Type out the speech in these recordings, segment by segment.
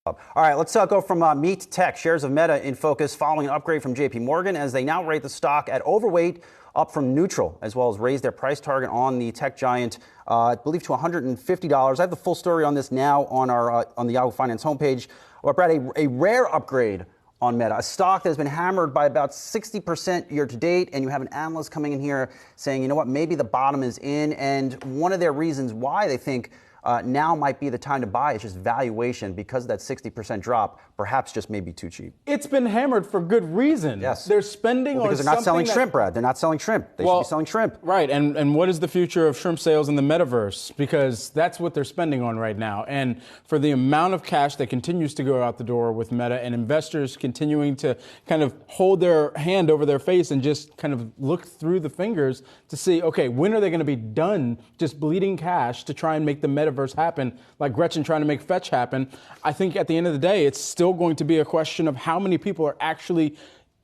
All right, let's go from meat to tech. Shares of Meta in focus following an upgrade from JPMorgan as they now rate the stock at overweight, up from neutral, as well as raise their price target on the tech giant, I believe, to $150. I have the full story on this now on the Yahoo Finance homepage. Well, Brad, a rare upgrade on Meta, a stock that has been hammered by about 60% year to date, and you have an analyst coming in here saying, you know what, maybe the bottom is in, and one of their reasons why they think now might be the time to buy. It's just valuation because of that 60% drop, perhaps just maybe too cheap. It's been hammered for good reason. Yes. They're spending on something. Because they're not selling shrimp, Brad. They're not selling shrimp. They should be selling shrimp. Right. And what is the future of shrimp sales in the metaverse? Because that's what they're spending on right now. And for the amount of cash that continues to go out the door with Meta and investors continuing to kind of hold their hand over their face and just kind of look through the fingers to see, okay, when are they going to be done just bleeding cash to try and make the metaverse happen, like Gretchen trying to make Fetch happen? I think at the end of the day, it's still going to be a question of how many people are actually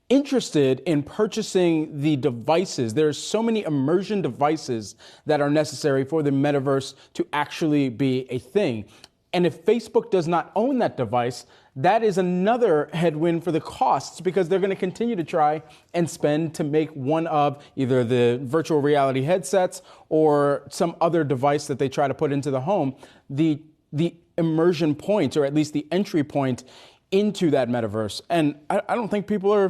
interested in purchasing the devices. There's so many immersion devices that are necessary for the metaverse to actually be a thing. And if Facebook does not own that device, that is another headwind for the costs because they're going to continue to try and spend to make one of either the virtual reality headsets or some other device that they try to put into the home, the immersion point, or at least the entry point into that metaverse. And I don't think people are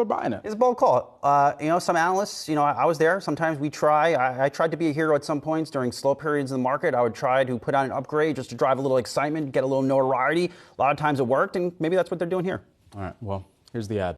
buying it. It's a bold call. Some analysts, I was there. Sometimes we try. I tried to be a hero at some points during slow periods in the market. I would try to put out an upgrade just to drive a little excitement, get a little notoriety. A lot of times it worked, and maybe that's what they're doing here. All right. Well, here's the ad.